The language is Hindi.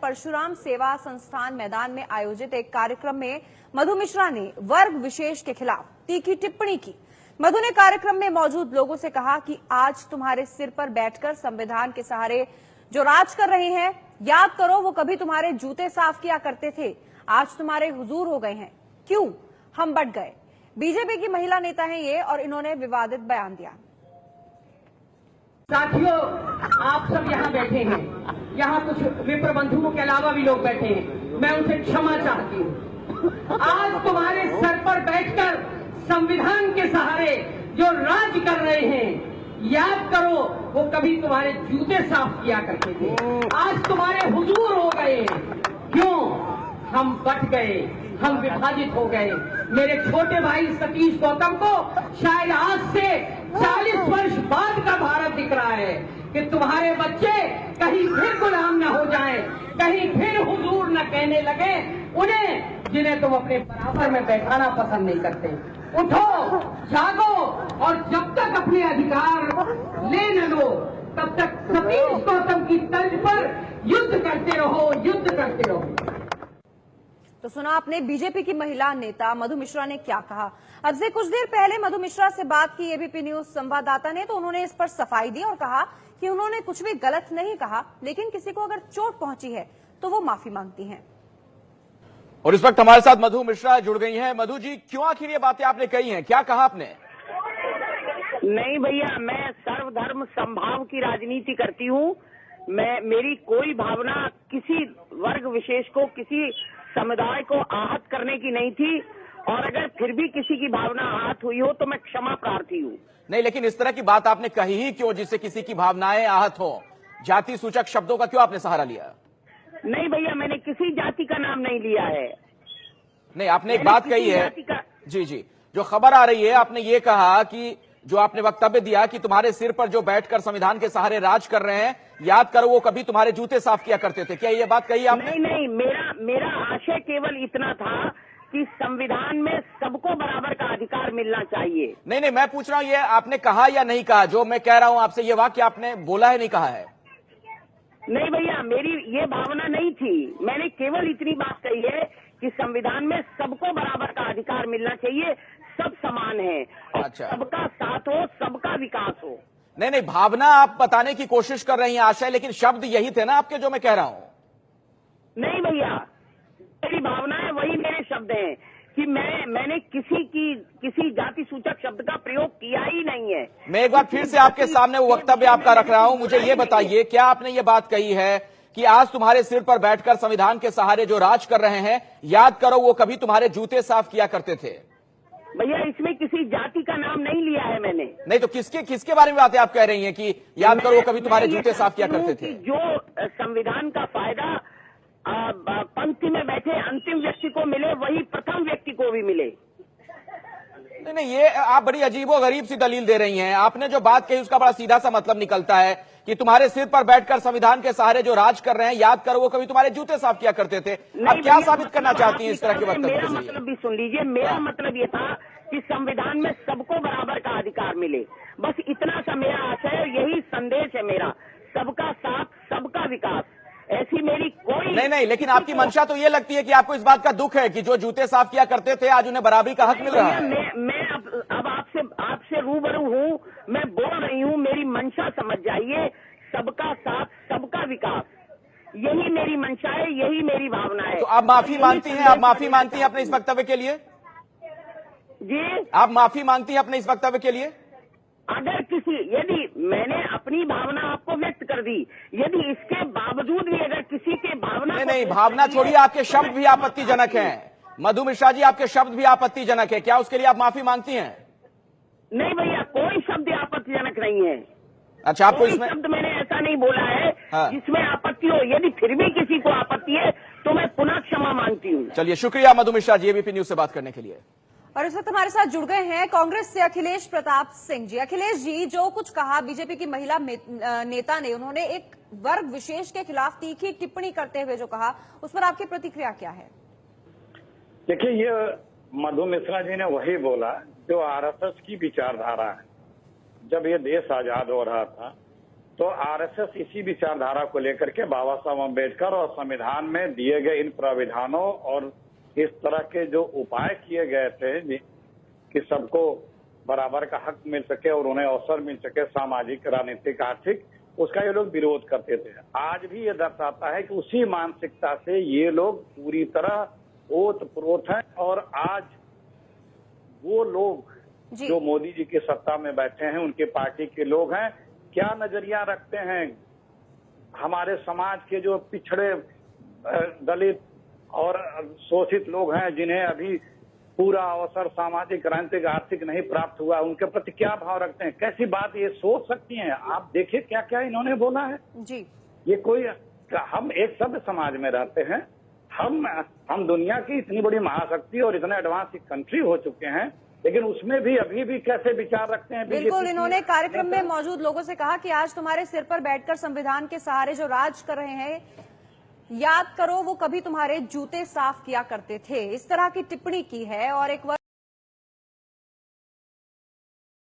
परशुराम सेवा संस्थान मैदान में आयोजित एक कार्यक्रम में मधु मिश्रा ने वर्ग विशेष के खिलाफ तीखी टिप्पणी की। मधु ने कार्यक्रम में मौजूद लोगों से कहा कि आज तुम्हारे सिर पर बैठकर संविधान के सहारे जो राज कर रहे हैं, याद करो वो कभी तुम्हारे जूते साफ किया करते थे, आज तुम्हारे हुजूर हो गए हैं। क्यों? हम बट गए। बीजेपी की महिला नेता हैं ये, और इन्होंने विवादित बयान दिया। साथियों, आप सब यहाँ बैठे हैं, यहाँ कुछ विप्र बंधुओं के अलावा भी लोग बैठे हैं, मैं उनसे क्षमा चाहती हूँ। आज तुम्हारे सर पर बैठकर संविधान के सहारे जो राज कर रहे हैं, याद करो वो कभी तुम्हारे जूते साफ किया करते थे, आज तुम्हारे हुजूर हो गए। क्यों? हम बट गए, हम विभाजित हो गए। मेरे छोटे भाई सतीश गौतम को शायद आज से 40 वर्ष बाद का भारत दिख रहा है कि तुम्हारे बच्चे कहीं फिर गुलाम न हो जाएं, कहीं फिर हुजूर न कहने लगे उन्हें जिन्हें तुम अपने बराबर में बैठाना पसंद नहीं करते। उठो, जागो, और जब तक अपने अधिकार ले न लो तब तक सतीश गौतम की तर्ज पर युद्ध करते रहो, युद्ध करते रहो। तो सुना आपने बीजेपी की महिला नेता मधु मिश्रा ने क्या कहा। अब से कुछ देर पहले मधु मिश्रा से बात की एबीपी न्यूज संवाददाता ने, तो उन्होंने इस पर सफाई दी और कहा कि उन्होंने कुछ भी गलत नहीं कहा, लेकिन किसी को अगर चोट पहुंची है तो वो माफी मांगती हैं। और इस वक्त हमारे साथ मधु मिश्रा जुड़ गई हैं। मधु जी, क्यों आखिर ये बातें आपने कही हैं, क्या कहा आपने? नहीं भैया, मैं सर्वधर्म समभाव की राजनीति करती हूँ। मेरी कोई भावना किसी वर्ग विशेष को, किसी समुदाय को आहत करने की नहीं थी, और अगर फिर भी किसी की भावना आहत हुई हो तो मैं क्षमा प्रार्थी हूँ। नहीं, लेकिन इस तरह की बात आपने कही ही क्यों, जिससे किसी की भावनाएं आहत हो? जाति सूचक शब्दों का क्यों आपने सहारा लिया? नहीं भैया, मैंने किसी जाति का नाम नहीं लिया है। नहीं, आपने एक बात कही है जी जी, जो खबर आ रही है, आपने ये कहा कि जो आपने वक्तव्य दिया कि तुम्हारे सिर पर जो बैठकर संविधान के सहारे राज कर रहे हैं, याद करो वो कभी तुम्हारे जूते साफ किया करते थे, क्या ये बात कही आपने? नहीं, मेरा आशय केवल इतना था कि संविधान में सबको बराबर का अधिकार मिलना चाहिए। नहीं, मैं पूछ रहा हूं ये आपने कहा या नहीं कहा? जो मैं कह रहा हूं आपसे, ये वाक्य आपने बोला है, नहीं कहा है? नहीं भैया, मेरी ये भावना नहीं थी। मैंने केवल इतनी बात कही है कि संविधान में सबको बराबर का अधिकार मिलना चाहिए, सब समान है, और अच्छा। सबका साथ हो, सबका विकास हो। नहीं, भावना आप बताने की कोशिश कर रही हैं, आशय, लेकिन शब्द यही थे ना आपके जो मैं कह रहा हूं। नहीं भैया, मेरी भावना है, वही मेरे शब्द हैं कि मैंने किसी जाति सूचक शब्द का प्रयोग किया ही नहीं है। मैं एक बार फिर से आपके सामने वो वक्तव्य आपका रख रहा हूं। मुझे ये बताइए, क्या आपने ये बात कही है कि आज तुम्हारे सिर पर बैठकर संविधान के सहारे जो राज कर रहे हैं, याद करो वो कभी तुम्हारे जूते साफ किया करते थे? भैया, इसमें किसी जाति का नाम नहीं लिया है मैंने। नहीं तो किसके बारे में बातें आप कह रही हैं कि याद करो वो कभी तुम्हारे जूते साफ किया करते थे? जो संविधान का फायदा पंक्ति में बैठे अंतिम व्यक्ति को मिले, वही प्रथम व्यक्ति को भी मिले। नहीं, ये आप बड़ी अजीबोगरीब सी दलील दे रही हैं। आपने जो बात कही उसका बड़ा सीधा सा मतलब निकलता है कि तुम्हारे सिर पर बैठकर संविधान के सहारे जो राज कर रहे हैं, याद करो वो कभी तुम्हारे जूते साफ किया करते थे। आप क्या साबित करना चाहती हैं इस तरह के वक्तव्य? मेरा मतलब भी सुन लीजिए। मेरा मतलब ये था कि संविधान में सबको बराबर का अधिकार मिले, बस इतना सा मेरा आशय है, यही संदेश है मेरा। सबका साथ, सबका विकास, ऐसी मेरी कोई नहीं, लेकिन आपकी मंशा तो ये लगती है कि आपको इस बात का दुख है कि जो जूते साफ किया करते थे आज उन्हें बराबरी का हक मिल रहा है। मैं अब आपसे रूबरू हूँ, मैं बोल रही हूँ, मेरी मंशा समझ जाइए। सबका साथ, सबका विकास, यही मेरी मंशा है, यही मेरी भावना है। तो आप माफी मांगती हैं? आप माफी मांगती हैं अपने इस वक्तव्य के लिए? जी, आप माफी मांगती हैं अपने इस वक्तव्य के लिए? यदि मैंने अपनी भावना आपको व्यक्त कर दी, यदि इसके बावजूद भी अगर किसी के भावना नहीं, भावना छोड़िए, आपके शब्द भी आपत्तिजनक हैं। मधु मिश्रा जी, आपके शब्द भी आपत्तिजनक है, क्या उसके लिए आप माफी मांगती हैं? नहीं भैया, कोई शब्द आपत्तिजनक नहीं है। अच्छा, आपको इसमें शब्द मैंने ऐसा नहीं बोला है हाँ। जिसमें आपत्ति हो। यदि फिर भी किसी को आपत्ति है तो मैं पुनः क्षमा मांगती हूँ। चलिए, शुक्रिया मधु मिश्रा जी एबीपी न्यूज से बात करने के लिए। और इस वक्त हमारे साथ जुड़ गए हैं कांग्रेस से अखिलेश प्रताप सिंह जी। अखिलेश जी, जो कुछ कहा बीजेपी की महिला नेता ने, उन्होंने एक वर्ग विशेष के खिलाफ तीखी टिप्पणी करते हुए जो कहा, उस पर आपकी प्रतिक्रिया क्या है? देखिए, ये मधु मिश्रा जी ने वही बोला जो आरएसएस की विचारधारा है। जब ये देश आजाद हो रहा था तो आरएसएस इसी विचारधारा को लेकर के बाबा साहब अम्बेडकर और संविधान में दिए गए इन प्राविधानों और इस तरह के जो उपाय किए गए थे कि सबको बराबर का हक मिल सके और उन्हें अवसर मिल सके सामाजिक, राजनीतिक, आर्थिक, उसका ये लोग विरोध करते थे। आज भी ये दर्शाता है कि उसी मानसिकता से ये लोग पूरी तरह ओतप्रोत हैं और आज वो लोग जी। जो मोदी जी की सत्ता में बैठे हैं, उनके पार्टी के लोग हैं, क्या नजरिया रखते हैं हमारे समाज के जो पिछड़े दलित और शोषित लोग हैं, जिन्हें अभी पूरा अवसर सामाजिक, राजनीतिक, आर्थिक नहीं प्राप्त हुआ, उनके प्रति क्या भाव रखते हैं, कैसी बात ये सोच सकती हैं। आप देखिए क्या क्या इन्होंने बोला है। जी। ये कोई, हम एक सभ्य समाज में रहते हैं, हम दुनिया की इतनी बड़ी महाशक्ति और इतने एडवांस कंट्री हो चुके हैं, लेकिन उसमें भी अभी भी कैसे विचार रखते हैं। बिल्कुल, इन्होंने कार्यक्रम में मौजूद लोगों से कहा कि आज तुम्हारे सिर पर बैठकर संविधान के सहारे जो राज कर रहे हैं, याद करो वो कभी तुम्हारे जूते साफ किया करते थे। इस तरह की टिप्पणी की है और एक